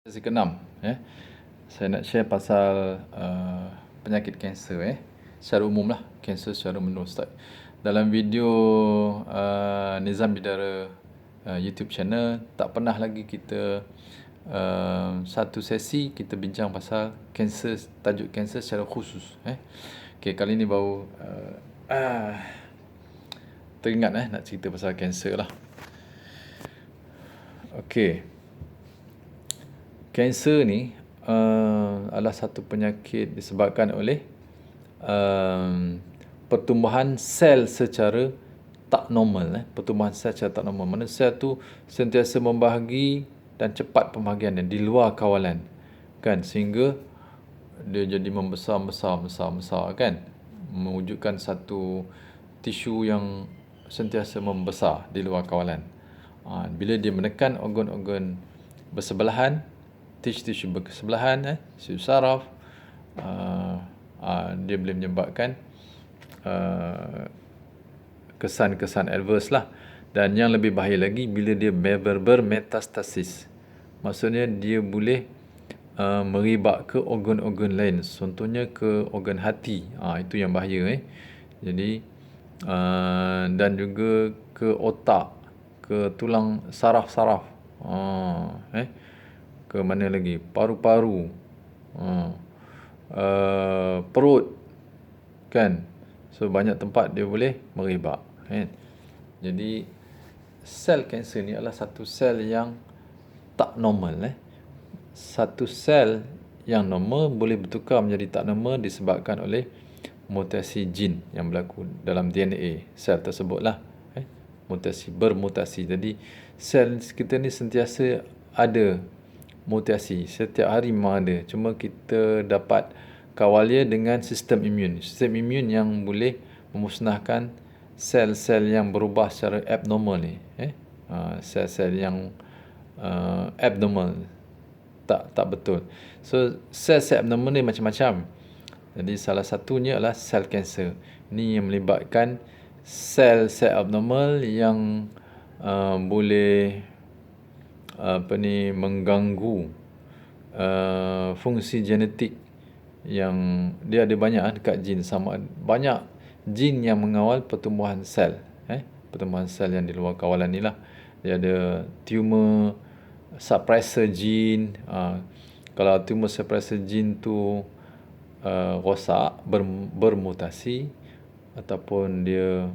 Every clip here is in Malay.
Sesi ke-6 saya nak share pasal penyakit kanser secara umum lah, kanser secara menurut Ustaz. Dalam video Nizam Bidara YouTube channel, tak pernah lagi kita satu sesi kita bincang pasal kanser, tajuk kanser secara khusus. Okay, kali ni baru teringat nak cerita pasal kanser lah. Okay, kanser ni adalah satu penyakit disebabkan oleh pertumbuhan sel secara tak normal. Pertumbuhan sel secara tak normal. Mana sel tu sentiasa membahagi dan cepat pembahagiannya di luar kawalan. Kan? Sehingga dia jadi membesar kan? Mewujudkan satu tisu yang sentiasa membesar di luar kawalan. Bila dia menekan organ-organ bersebelahan, tisu-tisu bersebelahan, tisu saraf, dia boleh menyebabkan kesan-kesan adverse lah. Dan yang lebih bahaya lagi bila dia bermetastasis. Maksudnya dia boleh merebak ke organ-organ lain. Contohnya ke organ hati. Itu yang bahaya. Jadi dan juga ke otak, ke tulang saraf-saraf. Ke mana lagi? Paru-paru. Perut. Kan? So banyak tempat dia boleh merebak. Jadi sel kanser ni adalah satu sel yang tak normal. Satu sel yang normal boleh bertukar menjadi tak normal disebabkan oleh mutasi jin yang berlaku dalam DNA sel tersebut lah. Bermutasi. Jadi sel kita ni sentiasa ada mutasi. Setiap hari memang ada. Cuma kita dapat kawal dia dengan sistem imun. Sistem imun yang boleh memusnahkan sel-sel yang berubah secara abnormal ni. Sel-sel yang abnormal. Tak betul. So, sel-sel abnormal ni macam-macam. Jadi, salah satunya adalah sel kanser. Ini yang melibatkan sel-sel abnormal yang boleh mengganggu fungsi genetik yang dia ada banyak dekat jin. Banyak jin yang mengawal pertumbuhan sel. Pertumbuhan sel yang di luar kawalan ni lah. Dia ada tumor suppressor gene. Kalau tumor suppressor gene tu rosak, bermutasi ataupun dia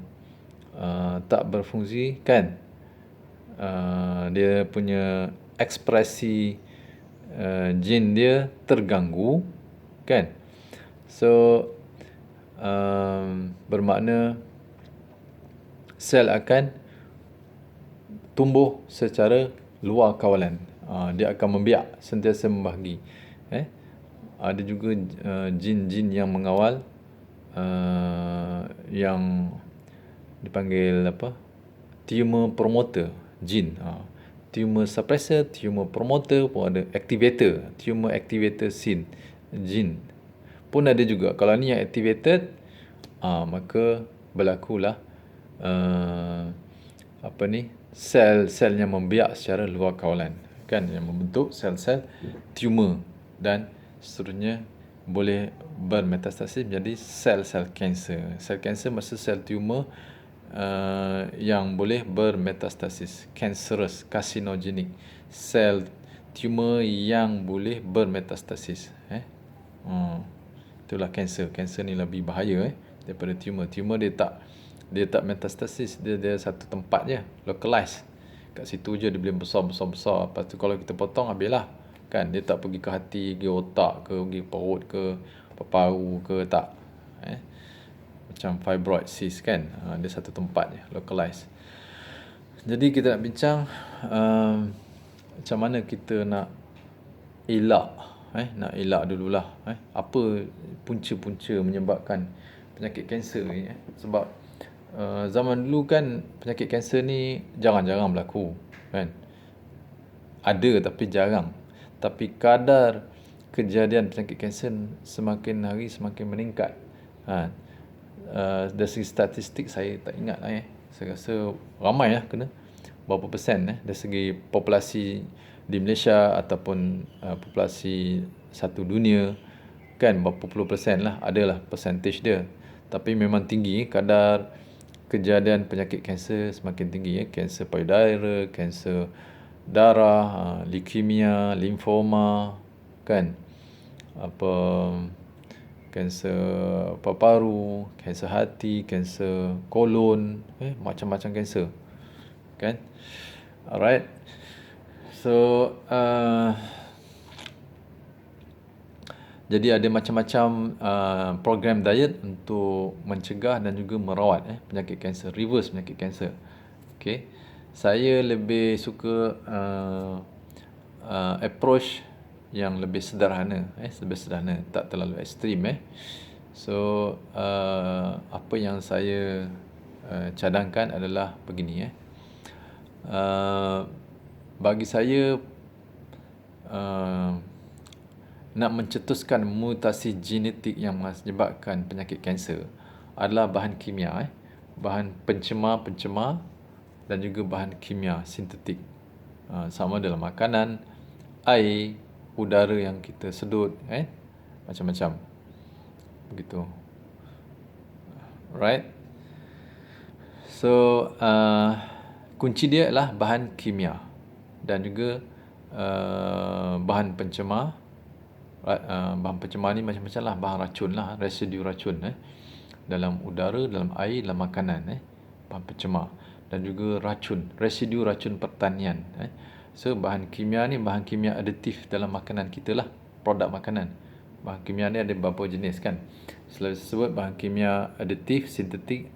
tak berfungsi, kan, dia punya ekspresi gene dia terganggu, kan. So bermakna sel akan tumbuh secara luar kawalan. Dia akan membiak, sentiasa membahagi. Ada juga jin-jin yang mengawal yang dipanggil tumor promoter gene. Tumor suppressor, tumor promoter pun ada, activator, tumor activator gene pun ada juga. Kalau ni yang activated, maka berlakulah sel-sel yang membiak secara luar kawalan, kan, yang membentuk sel-sel tumor dan seterusnya boleh bermetastasis menjadi sel-sel kanser. Sel kanser maksud sel tumor yang boleh bermetastasis, cancerous, carcinogenic, sel tumor yang boleh bermetastasis. Itulah kanser. Kanser ni lebih bahaya daripada tumor. Tumor dia tak metastasis, dia satu tempat je, localized. Kat situ je dia boleh besar. Lepas tu kalau kita potong, habislah. Kan, dia tak pergi ke hati, pergi otak ke, pergi perut ke, paru ke, tak. Macam fibroid cyst, kan. Dia satu tempat je, localized. Jadi kita nak bincang macam mana kita nak elak. Nak elak dululah. Apa punca-punca menyebabkan penyakit kanser ni. Sebab zaman dulu kan penyakit kanser ni jarang-jarang berlaku, kan. Ada tapi jarang. Tapi kadar kejadian penyakit kanser semakin hari semakin meningkat. Dari segi statistik saya tak ingat lah. Saya rasa ramai lah kena. Berapa persen dari segi populasi di Malaysia ataupun populasi satu dunia, kan berapa puluh persen lah, adalah percentage dia. Tapi memang tinggi kadar kejadian penyakit kanser, semakin tinggi ya. Kanser payudara, kanser darah, leukemia, limfoma, kan, apa, kanser paru-paru, kanser hati, kanser kolon, macam-macam kanser, kan. Alright. So jadi ada macam-macam program diet untuk mencegah dan juga merawat penyakit kanser, reverse penyakit kanser. Okay. Saya lebih suka approach yang lebih sederhana, lebih sederhana, tak terlalu ekstrim. So apa yang saya cadangkan adalah begini. Bagi saya nak mencetuskan mutasi genetik yang menyebabkan penyakit kanser adalah bahan kimia, bahan pencemar dan juga bahan kimia sintetik. Sama dalam makanan, air, udara yang kita sedut, macam-macam. Begitu. Right? So kunci dia adalah bahan kimia dan juga bahan pencemar. Bahan pencemar ni macam-macam lah, bahan racun lah, residu racun dalam udara, dalam air, dalam makanan, bahan pencemar, dan juga racun, residu racun pertanian. So bahan kimia ni bahan kimia aditif dalam makanan kita lah, produk makanan. Bahan kimia ni ada beberapa jenis, kan. Selalu disebut bahan kimia aditif sintetik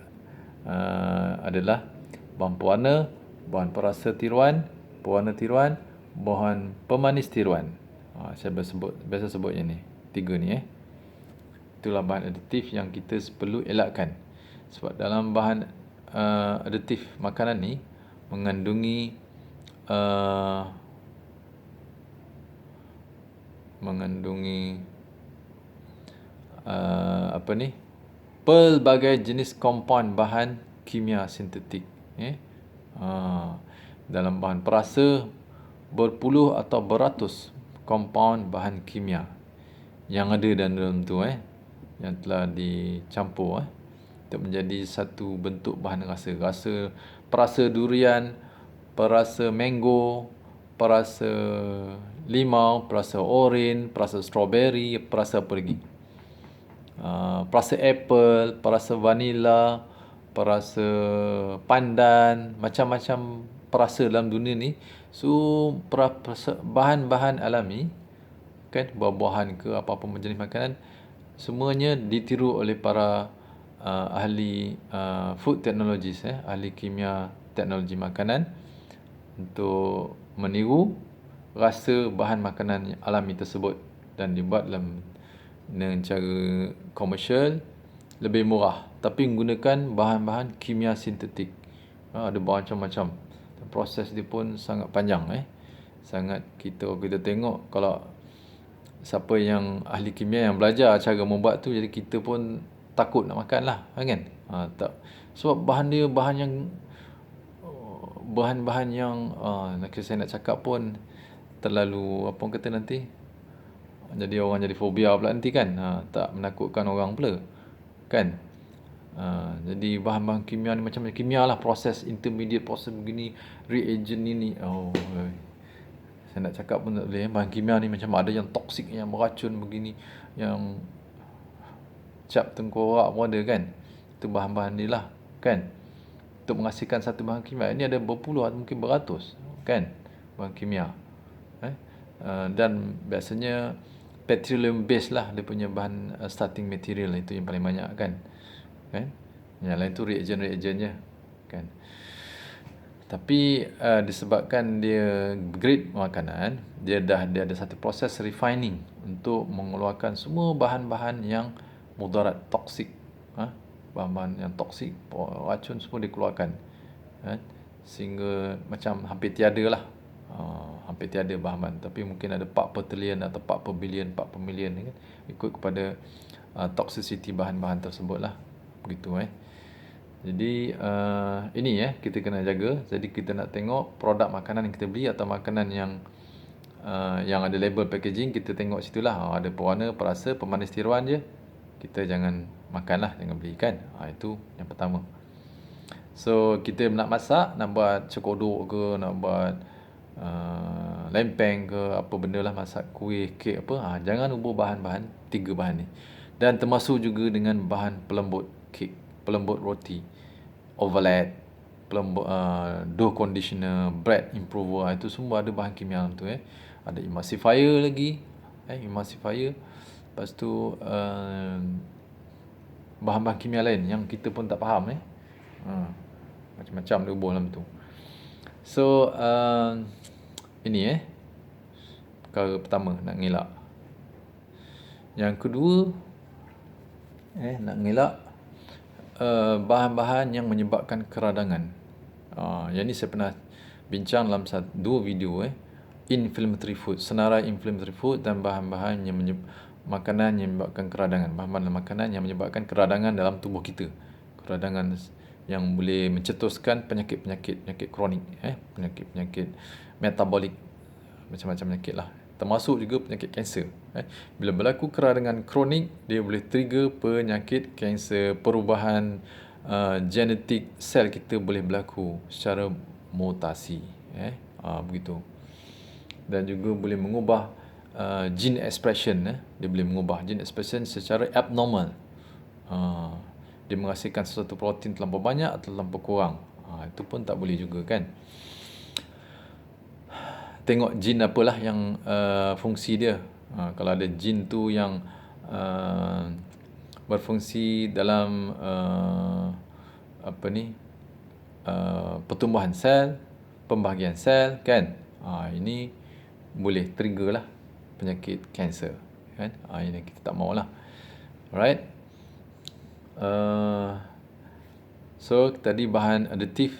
adalah bahan pewarna, bahan perasa tiruan, pewarna tiruan, bahan pemanis tiruan. Saya biasa sebutnya ni, 3 ni. Itulah bahan aditif yang kita perlu elakkan. Sebab dalam bahan aditif makanan ni mengandungi pelbagai jenis kompaun bahan kimia sintetik. Dalam bahan perasa berpuluh atau beratus kompaun bahan kimia yang ada dalam tu, yang telah dicampur untuk menjadi satu bentuk bahan rasa. Perasa durian, perasa mango, perasa limau, perasa oren, perasa strawberry, perasa apa lagi? Perasa apple, perasa vanilla, perasa pandan, macam-macam perasa dalam dunia ni. So bahan-bahan alami, kan, buah-buahan ke apa-apa jenis makanan, semuanya ditiru oleh para ahli food technologies, ahli kimia teknologi makanan, untuk meniru rasa bahan makanan alami tersebut dan dibuat dengan cara komersial, lebih murah, tapi menggunakan bahan-bahan kimia sintetik. Ada macam-macam. Proses dia pun sangat panjang. Sangat kita tengok, kalau siapa yang ahli kimia yang belajar cara membuat tu, jadi kita pun takut nak makan lah, kan. Tak. Sebab bahan dia bahan-bahan yang saya nak cakap pun terlalu, apa orang kata nanti, jadi orang jadi fobia pula nanti, kan. Tak menakutkan orang pula, kan. Jadi bahan-bahan kimia ni macam kimia lah, proses intermediate, proses begini, reagent ini. Saya nak cakap pun tak boleh. Bahan kimia ni macam ada yang toksik, yang beracun begini, yang cap tengkorak pun ada, kan. Itu bahan-bahan ni lah, kan. Untuk menghasilkan satu bahan kimia ini ada berpuluh atau mungkin beratus, kan, bahan kimia. Dan biasanya petroleum base lah dia punya bahan starting material, itu yang paling banyak, kan. Yang lain tu reagent je, kan. Tapi disebabkan dia grade makanan, dia ada satu proses refining untuk mengeluarkan semua bahan-bahan yang mudarat, toksik, bahan-bahan yang toksik, racun semua dikeluarkan, sehingga macam hampir tiada lah, hampir tiada bahan-bahan, tapi mungkin ada 4 per trilion atau 4 per bilion, 4 per million, kan, ikut kepada toxicity bahan-bahan tersebut lah. Begitu. Jadi ini kita kena jaga. Jadi kita nak tengok produk makanan yang kita beli atau makanan yang yang ada label packaging, kita tengok situlah, ada pewarna, perasa, pemanis tiruan je. Kita jangan makanlah, jangan beli kan. Itu yang pertama. So kita nak masak, nak buat cekodok ke, nak buat lempeng ke, apa benda lah, masak kuih, kek apa, jangan ubah bahan-bahan 3 bahan ni. Dan termasuk juga dengan bahan pelembut kek, pelembut roti, ovalet, pelembut dough conditioner, bread improver, itu semua ada bahan kimia dalam tu. Ada emulsifier lagi, emulsifier. Lepas tu bahan-bahan kimia lain yang kita pun tak faham. Macam-macam dia hubung dalam tu. So ini perkara pertama, nak ngelak. Yang kedua, nak ngelak bahan-bahan yang menyebabkan keradangan. Yang ni saya pernah bincang dalam 2 video. Inflammatory food, senarai inflammatory food, dan bahan-bahan yang makanan yang menyebabkan keradangan. Bahan-bahan makanan yang menyebabkan keradangan dalam tubuh kita. Keradangan yang boleh mencetuskan penyakit kronik, penyakit metabolik, macam-macam penyakit lah. Termasuk juga penyakit kanser. Bila berlaku keradangan kronik, dia boleh trigger penyakit kanser, perubahan genetik sel kita boleh berlaku secara mutasi. Begitu. Dan juga boleh mengubah gene expression. Dia boleh mengubah gene expression secara abnormal. Dia menghasilkan sesuatu protein terlampau banyak atau terlampau kurang. Itu pun tak boleh juga kan. Tengok jin apalah yang fungsi dia. Kalau ada jin tu yang berfungsi dalam pertumbuhan sel, pembahagian sel kan. Ini boleh trigger lah penyakit kanser kan. Ini kita tak maulah. Alright. So tadi bahan aditif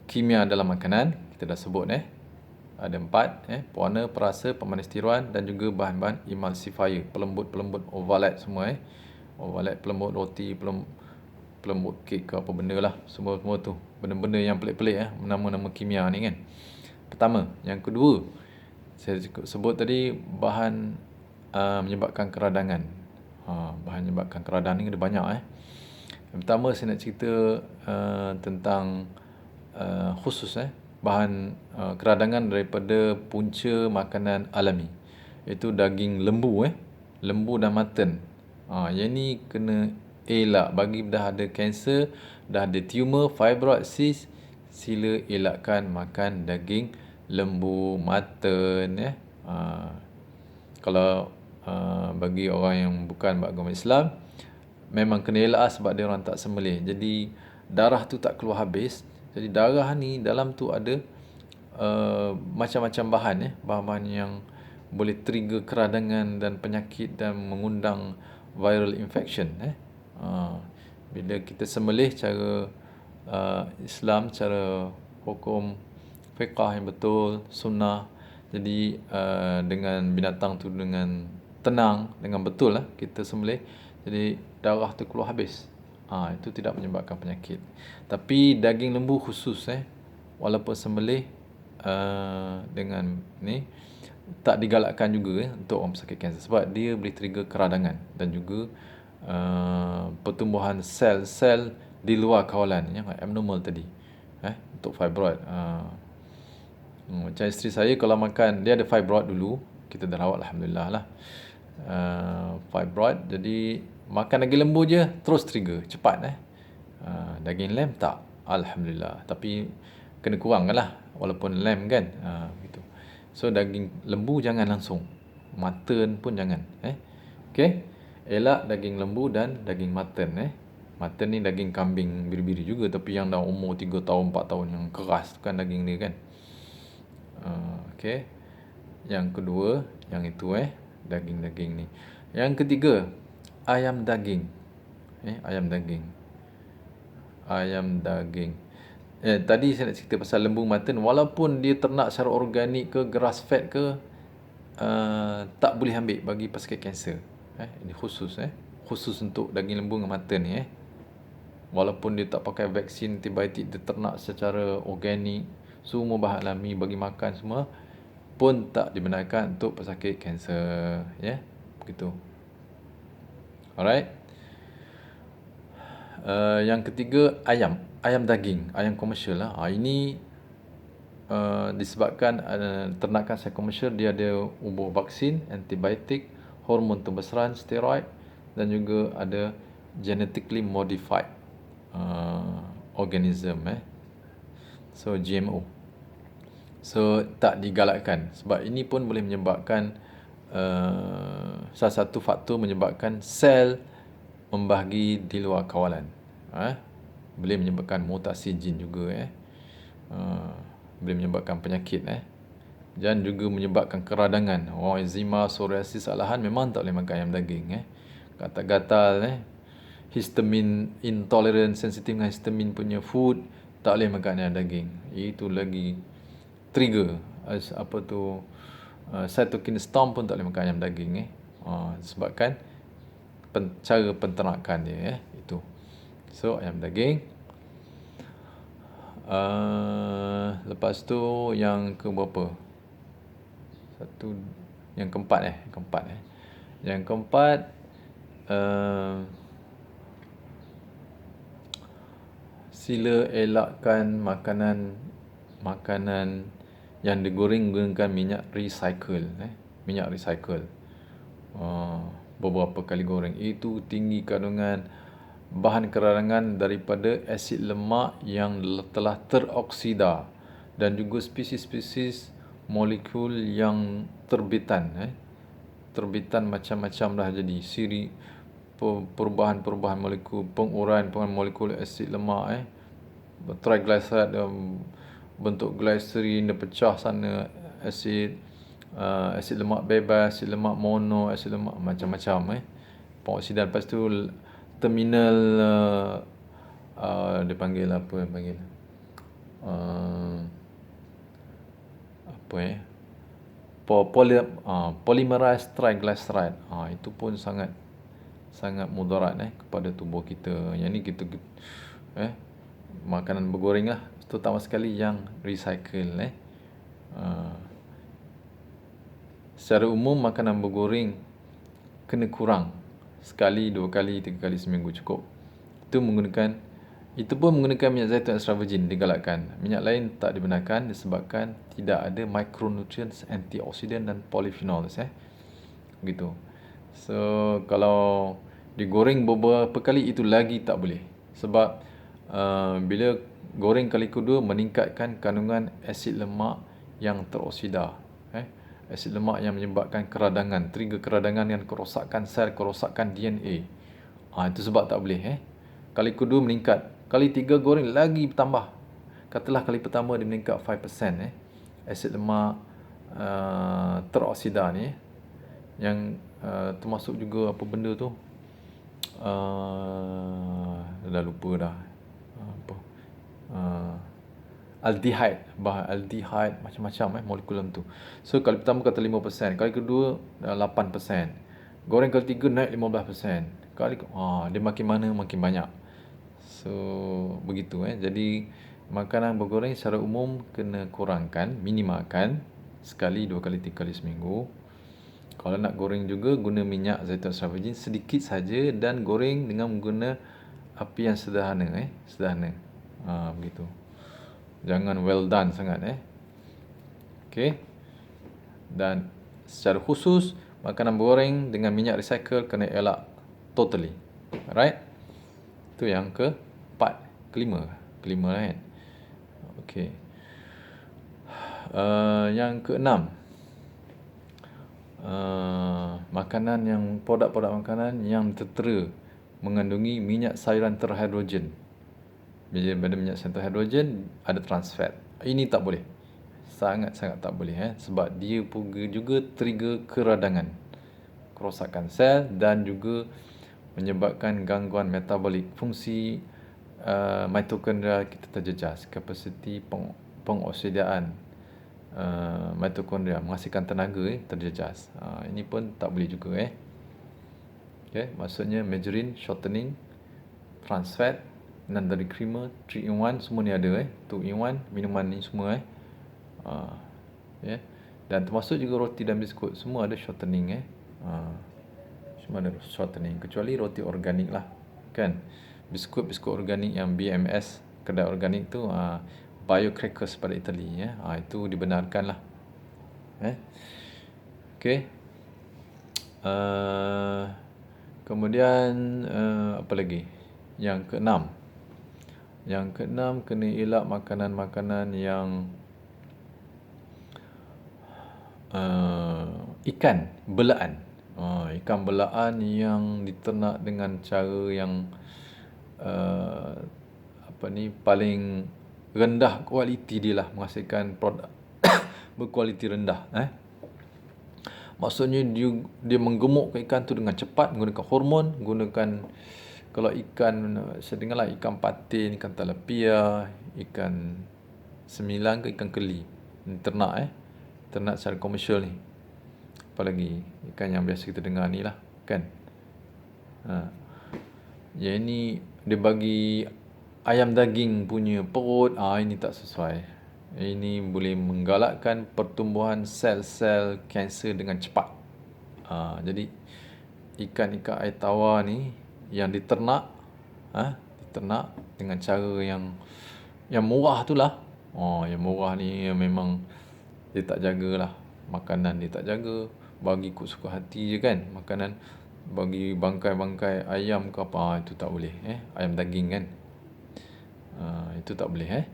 kimia dalam makanan kita dah sebut. Ada 4, pewarna, perasa, pemanis tiruan, dan juga bahan-bahan emulsifier, pelembut ovalet semua. Ovalet, pelembut roti, pelembut kek ke apa benda lah, semua tu benda-benda yang pelik-pelik nama-nama kimia ni kan. Pertama. Yang kedua, saya sebut tadi bahan menyebabkan keradangan. Bahan menyebabkan keradangan ni ada banyak. Yang pertama saya nak cerita tentang khusus bahan keradangan daripada punca makanan alami, iaitu daging lembu, lembu dan mutton. Yang ni kena elak. Bagi dah ada kanser, dah ada tumor, fibroid, cyst, sila elakkan makan daging lembu, mutton. Kalau bagi orang yang bukan beragama Islam, memang kena elak sebab dia orang tak sembelih. Jadi darah tu tak keluar habis. Jadi darah ni dalam tu ada macam-macam bahan, bahan-bahan yang boleh trigger keradangan dan penyakit dan mengundang viral infection. Bila kita sembelih cara Islam, cara hukum fiqah yang betul, sunnah, jadi dengan binatang tu dengan tenang, dengan betul lah kita sembelih, jadi darah tu keluar habis. Itu tidak menyebabkan penyakit. Tapi daging lembu khusus, walaupun sembelih dengan ni, tak digalakkan juga untuk orang pesakit kanser, sebab dia boleh trigger keradangan dan juga pertumbuhan sel-sel di luar kawalan yang abnormal tadi, untuk fibroid. Macam isteri saya kalau makan, dia ada fibroid dulu, kita dah rawat alhamdulillah lah. Fibroid, jadi makan daging lembu je terus trigger cepat. Daging lamb tak, alhamdulillah. Tapi kena kurangkan lah, walaupun lamb kan. Gitu. So daging lembu jangan langsung, mutton pun jangan. Okay, elak daging lembu dan daging mutton. Mutton ni daging kambing biri-biri juga, tapi yang dah umur 3 tahun 4 tahun, yang keras tu kan daging dia kan. Okay, yang kedua yang itu, daging-daging ni. Yang ketiga, ayam daging. Ayam daging. Tadi saya nak cerita pasal lembu, mutton, walaupun dia ternak secara organik ke, grass fed ke, tak boleh ambil bagi pesakit kanser. Ini khusus, khusus untuk daging lembu dengan mutton ni. Walaupun dia tak pakai vaksin antibiotik, dia ternak secara organik, semua bahan alami, bagi makan semua, pun tak dibenarkan untuk pesakit kanser, ya. Begitu. Alright. Yang ketiga, ayam daging, ayam komersial lah. Ini disebabkan ternakan saya komersial dia ada ubur vaksin, antibiotik, hormon pembesaran, steroid dan juga ada genetically modified organism, so GMO. So tak digalakkan sebab ini pun boleh menyebabkan salah satu faktor menyebabkan sel membahagi di luar kawalan. Boleh menyebabkan mutasi jin juga, boleh menyebabkan penyakit, dan juga menyebabkan keradangan. Eczema, psoriasis, alahan memang tak boleh makan ayam daging, gatal-gatal, histamin intolerant, sensitif dengan histamin punya food, tak boleh makan ayam daging. Itu lagi trigger cytokine storm pun tak boleh makan ayam daging, disebabkan cara penternakan dia, itu. So ayam daging. Lepas tu yang ke berapa? Yang keempat. Yang keempat, sila elakkan makanan yang digoreng menggunakan minyak recycle, minyak recycle. Beberapa kali goreng itu tinggi kandungan bahan keradangan daripada asid lemak yang telah teroksida dan juga spesies-spesies molekul yang terbitan macam-macam dah jadi perubahan penguraian molekul asid lemak, triglyceride bentuk glycerin dia pecah sana, asid lemak bebas, asid lemak mono, asid lemak macam-macam, pengoksidan. Lepas tu terminal dia panggil polymerized triglyceride. Itu pun sangat mudarat kepada tubuh kita. Yang ni kita makanan bergoreng lah, terutama sekali yang recycle. Secara umum makanan bergoreng kena kurang sekali, 2 kali, 3 kali seminggu cukup. Itu pun menggunakan minyak zaitun extra virgin digalakkan. Minyak lain tak dibenarkan disebabkan tidak ada micronutrients, antioksidan dan polyphenols, begitu. So kalau digoreng beberapa kali itu lagi tak boleh. Sebab bila goreng kali kedua meningkatkan kandungan asid lemak yang teroksida, asid lemak yang menyebabkan keradangan, trigger keradangan dan kerosakan sel, kerosakan DNA. Itu sebab tak boleh. Kali kedua meningkat, kali tiga goreng lagi bertambah. Katalah kali pertama dia meningkat 5%, asid lemak teroksida ni, yang termasuk juga apa benda tu, dah lupa dah. Aldehyde, macam-macam molekul dalam tu. So kali pertama kata 5%, kali kedua 8%. Goreng kali tiga naik 15%. Dia makin mana makin banyak. So begitu. Jadi makanan bergoreng secara umum kena kurangkan, minimalkan sekali, 2 kali, 3 kali seminggu. Kalau nak goreng juga guna minyak zaitun extra virgin sedikit saja dan goreng dengan menggunakan api yang sederhana, begitu. Jangan well done sangat, Okey. Dan secara khusus makanan bergoreng dengan minyak recycle kena elak totally. Alright? Itu yang kelima kan. Okey. Yang keenam, produk-produk makanan yang tertera mengandungi minyak sayuran terhidrogen. Bila ada minyak sayuran terhidrogen ada trans fat. Ini tak boleh. Sangat-sangat tak boleh, sebab dia juga trigger keradangan, kerosakan sel dan juga menyebabkan gangguan metabolik. Fungsi mitokondria kita terjejas, kapasiti pengoksidaan mitokondria menghasilkan tenaga terjejas. Ini pun tak boleh juga, maksudnya margarine, shortening, trans fat, non-dairy creamer, 3 in 1 semua ni ada, 2 in 1 minuman ni semua, Dan termasuk juga roti dan biskut, semua ada shortening semua ada shortening, kecuali roti organik lah, kan. Biskut organik yang BMS, kedai organik tu, Biocrackers pada Itali, itu dibenarkan lah. Okey. Kemudian apa lagi? Yang keenam, kena elak makanan-makanan yang ikan belaan. Ikan belaan yang diternak dengan cara yang paling rendah kualiti dia lah, menghasilkan produk berkualiti rendah. Maksudnya dia menggemukkan ikan tu dengan cepat, menggunakan hormon, kalau ikan, saya dengarlah ikan patin, ikan tilapia, ikan semilang ke ikan keli, ternak secara komersial ni. Apalagi ikan yang biasa kita dengar ni lah, kan. Yang ini dia bagi ayam daging punya perut, ini tak sesuai. Ini boleh menggalakkan pertumbuhan sel-sel kanser dengan cepat. Jadi ikan-ikan air tawar ni yang diternak dengan cara yang murah tu lah. Yang murah ni memang dia tak jagalah makanan, dia tak jaga, bagi ikut suka hati je, kan. Makanan bagi bangkai-bangkai ayam ke apa, itu tak boleh. Ayam daging, kan. Itu tak boleh.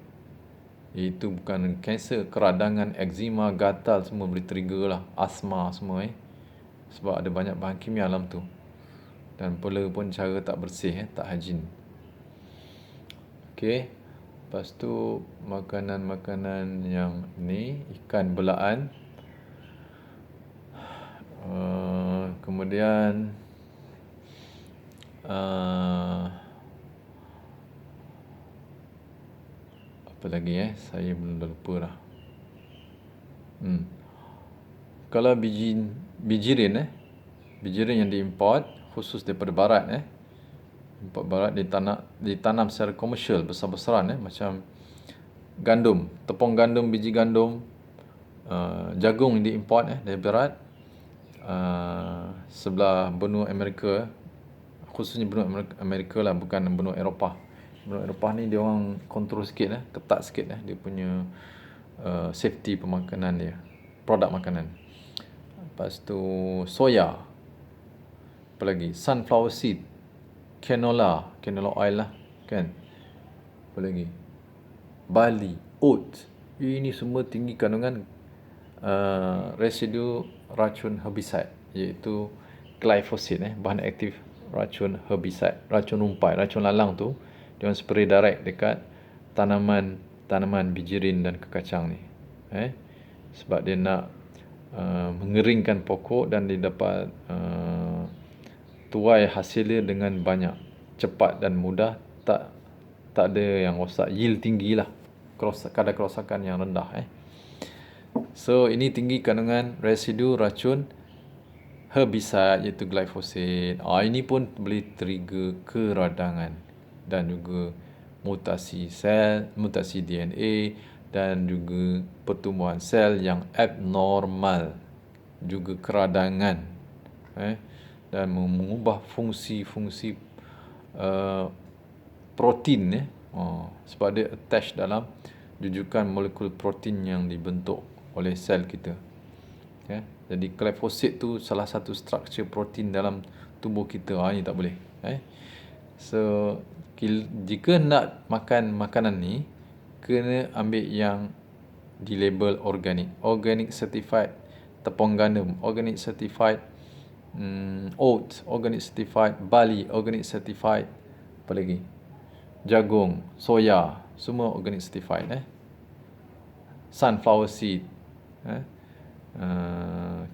Itu bukan kanser, keradangan, eczema, gatal semua boleh trigger lah, asma semua. Sebab ada banyak bahan kimia dalam tu. Dan pula pun cara tak bersih, tak hygiene. Okey. Lepas tu makanan-makanan yang ni, ikan belaan. Kemudian apa lagi saya belum lupa dah. Kalau bijirin yang diimport khusus daripada barat, import barat, ditanam secara komersial besar-besaran, macam gandum, tepung gandum, biji gandum, jagung yang diimport dari barat, sebelah benua Amerika, khususnya benua Amerika lah, bukan benua Eropah. Benua Eropah ni dia orang kontrol sikit, ketat sikit dia punya safety pemakanan dia, produk makanan. Lepas tu soya, apa lagi, sunflower seed, canola oil lah, kan. Apa lagi, barley, oat. Ini semua tinggi kandungan residu racun herbicide, iaitu glyphosate, bahan aktif racun herbicide, racun rumpai, racun lalang tu dia orang spray direct dekat tanaman bijirin dan kekacang ni. Sebab dia nak mengeringkan pokok dan dia dapat tuai hasilnya dengan banyak, cepat dan mudah, tak ada yang rosak, yield tinggi lah, kadar kerosakan yang rendah. So ini tinggi kandungan residu racun herbicide, iaitu glyphosate. Ini pun boleh trigger keradangan dan juga mutasi sel, mutasi DNA, dan juga pertumbuhan sel yang abnormal, juga keradangan, dan mengubah fungsi-fungsi protein, sebab dia attach dalam jujukan molekul protein yang dibentuk oleh sel kita. Jadi glyphosate tu salah satu struktur protein dalam tubuh kita. Ini tak boleh. So jika nak makan makanan ni, kena ambil yang di label organic certified tepung gandum, organic certified oat, organic certified barley, organic certified apa lagi, jagung, soya, semua organic certified. Sunflower seed,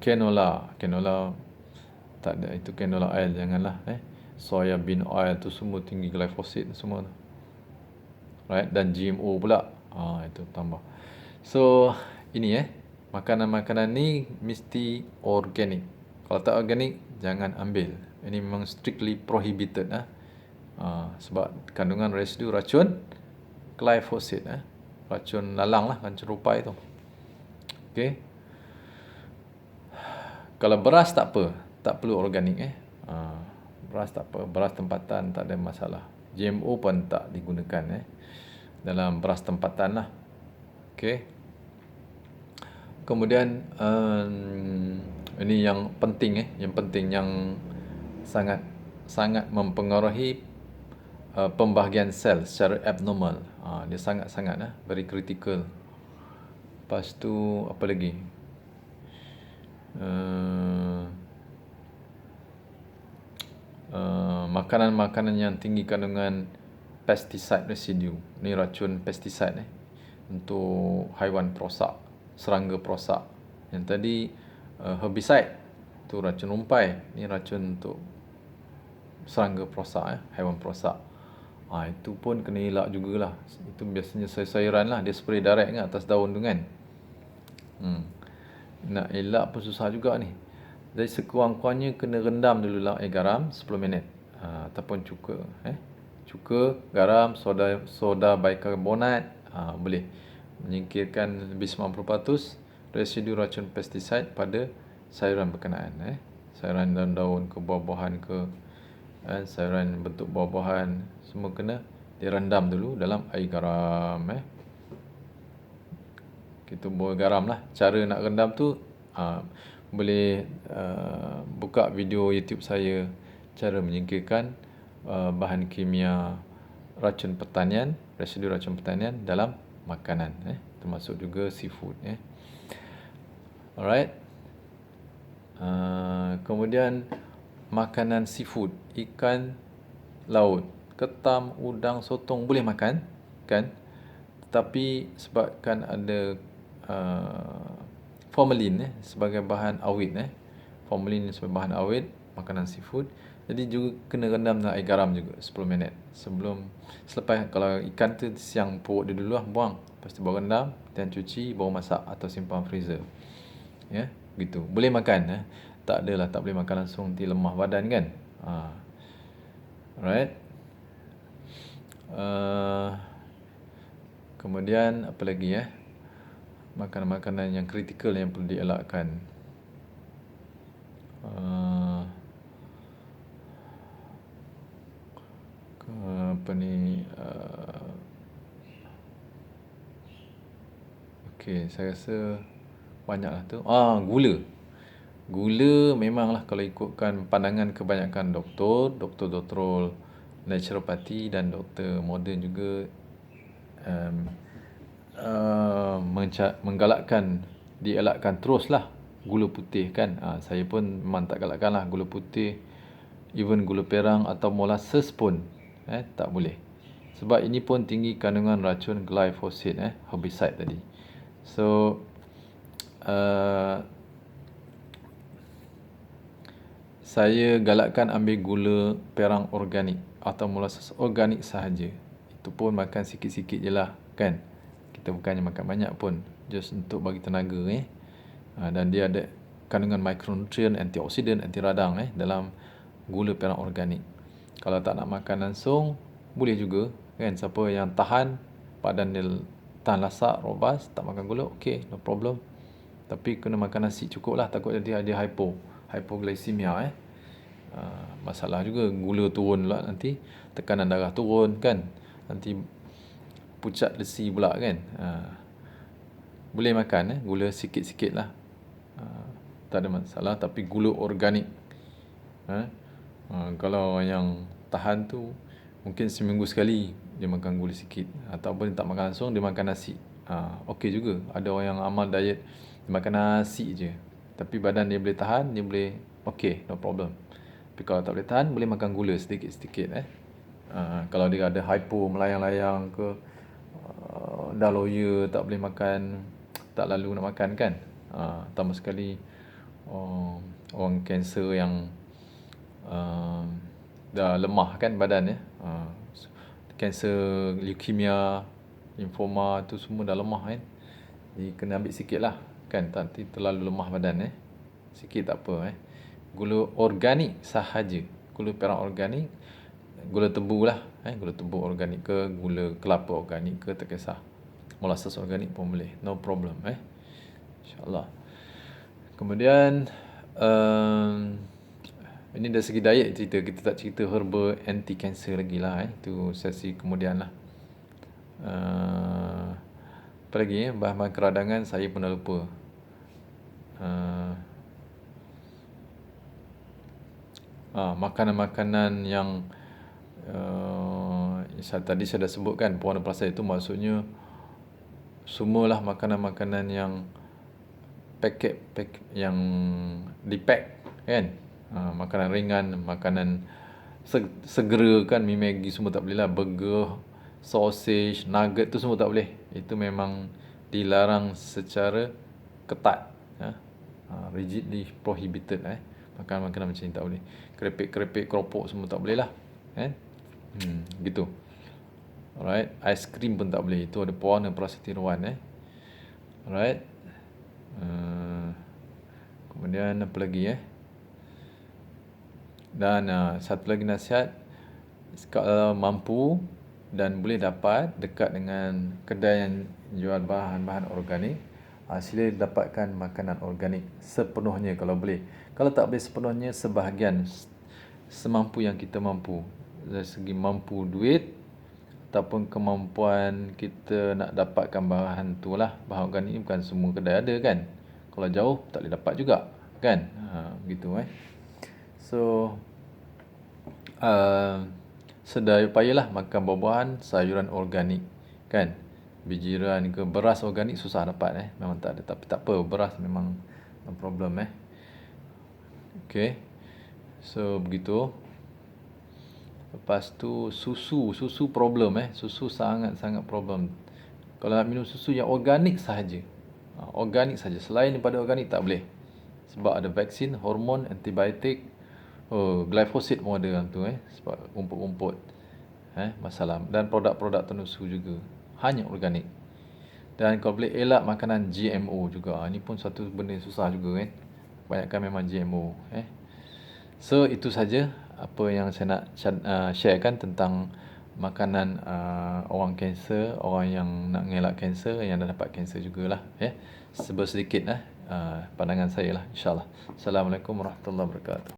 canola tak ada, itu canola oil janganlah. Soya bean oil tu semua tinggi glyphosate semua tu. Right? Dan GMO pula, itu tambah. So ini makanan-makanan ni mesti organic. Kalau tak organic, jangan ambil. Ini memang strictly prohibited. Sebab kandungan residu racun glyphosate, racun lalang lah, racun rumpai tu. Okay. Kalau beras tak apa, tak perlu organik beras tak apa, beras tempatan tak ada masalah. GMO pun tak digunakan dalam beras tempatan lah. Okey. Kemudian ini yang penting yang sangat sangat mempengaruhi pembahagian sel secara abnormal. Dia sangat-sangat very critical. Lepas tu apa lagi? Makanan-makanan yang tinggi kandungan pesticide residue. Ni racun pesticide untuk haiwan perosak, serangga perosak. Yang tadi herbicide tu racun rumpai. Ni racun untuk serangga perosak, haiwan perosak. Itu pun kena elak jugalah. Itu biasanya sayur-sayuran lah, dia spray direct kan atas daun tu kan. Nak elak pun susah juga ni. Jadi sekurang-kurangnya kena rendam dulu lah air garam 10 minit. Ataupun cuka. Cuka, garam, soda bikarbonat. Boleh menyingkirkan lebih 90% residu racun pesticide pada sayuran berkenaan. Sayuran daun-daun ke, buah-buahan ke, sayuran bentuk buah-buahan, semua kena direndam dulu dalam air garam. Kita buat garam lah. Cara nak rendam tu boleh buka video YouTube saya, cara menyingkirkan bahan kimia racun pertanian, residu racun pertanian dalam makanan, termasuk juga seafood. Alright. Kemudian makanan seafood, ikan laut, ketam, udang, sotong boleh makan kan, tetapi sebabkan ada formalin sebagai bahan awet, formalin sebagai bahan awet makanan seafood, jadi juga kena rendam dalam air garam juga 10 minit selepas. Kalau ikan tu siang perut dia dulu lah, buang, lepas tu baru rendam dan cuci, baru masak atau simpan freezer. Gitu boleh makan. Tak adalah tak boleh makan langsung, nanti lemah badan kan. Alright. Kemudian apa lagi makanan-makanan yang kritikal yang perlu dielakkan. Apa ni? Okey, saya rasa banyaklah tu. Gula memanglah kalau ikutkan pandangan kebanyakan doktor naturopati dan doktor moden juga menggalakkan dielakkan teruslah gula putih kan. Saya pun memang tak galakkan lah gula putih, even gula perang atau molasses pun tak boleh, sebab ini pun tinggi kandungan racun glyphosate, herbicide tadi. So saya galakkan ambil gula perang organik atau molasses organik sahaja. Itu pun makan sikit-sikit je lah kan. Kita bukannya makan banyak pun, just untuk bagi tenaga. Dan dia ada kandungan mikronutrien, antioksidan, anti radang dalam gula perang organik. Kalau tak nak makan langsung, boleh juga kan. Siapa yang tahan, badan dia tahan lasak, robust, tak makan gula, okey, no problem. Tapi kena makan nasi cukup lah, takut dia ada hypoglycemia. Masalah juga, gula turun pula nanti, tekanan darah turun kan, nanti pucat lesi pula kan. Boleh makan gula sikit-sikit lah, tak ada masalah. Tapi gula organik, kalau yang tahan tu mungkin seminggu sekali dia makan gula sikit, ataupun dia tak makan langsung, dia makan nasi. Okey juga. Ada orang yang amal diet, dia makan nasi je, tapi badan dia boleh tahan, dia boleh okey, no problem. Tapi kalau tak boleh tahan, boleh makan gula sedikit-sedikit. Kalau dia ada hypo, melayang-layang ke, dah lawyer, tak boleh makan, tak lalu nak makan kan. Tambah sekali orang kanser yang dah lemah kan badan, kanser, leukemia, lymphoma tu semua dah lemah kan. Jadi kena ambil sikit lah kan, nanti terlalu lemah badan. Sikit tak apa. Gula organik sahaja, gula perang organik, gula tebu lah, gula tebu organik ke, gula kelapa organik ke, tak kisah. Molasses organik pun boleh, no problem. InsyaAllah. Kemudian Ini dari segi diet cerita, kita tak cerita herba anti cancer lagi lah. Itu sesi kemudian lah. Apa lagi bahan-bahan keradangan saya pun dah lupa. Makanan-makanan yang tadi saya dah sebutkan, pewarna perasan itu maksudnya semualah makanan-makanan yang paket yang dipack kan. Makanan ringan, makanan segera kan, mi Maggi semua tak boleh lah, burger, sausage, nugget tu semua tak boleh. Itu memang dilarang secara ketat, rigidly prohibited. Makanan-makanan macam ni tak boleh. Keripik-keripik, keropok semua tak boleh lah kan. Gitu. Alright, aiskrim pun tak boleh. Itu ada pewarna perasa tiruan. Alright. Kemudian apa lagi Dan satu lagi nasihat, kalau mampu dan boleh dapat dekat dengan kedai yang jual bahan-bahan organik, sila dapatkan makanan organik sepenuhnya kalau boleh. Kalau tak boleh sepenuhnya, sebahagian, semampu yang kita mampu. Dari segi mampu duit ataupun kemampuan kita nak dapatkan bahan tu lah. Bahan organik ni bukan semua kedai ada kan. Kalau jauh tak boleh dapat juga kan. Begitu So sedaya upayalah makan buah-buahan, sayuran organik kan. Bijiran ke beras organik susah dapat memang tak ada, tapi tak apa, beras memang no problem Okey. So begitu. Lepas tu susu problem susu sangat-sangat problem. Kalau nak minum susu yang organik sahaja. Organik saja. Selain daripada organik tak boleh. Sebab ada vaksin, hormon, antibiotik, glyphosate pun ada dalam tu sebab rumput-rumput masalah, dan produk-produk tenun susu juga hanya organik. Dan kalau boleh elak makanan GMO juga. Ini pun satu benda susah juga kebanyakan memang GMO So itu saja apa yang saya nak sharekan tentang makanan orang kanser, orang yang nak mengelak kanser, yang dah dapat kanser jugalah sedikit pandangan saya lah, insyaAllah. Assalamualaikum warahmatullahi wabarakatuh.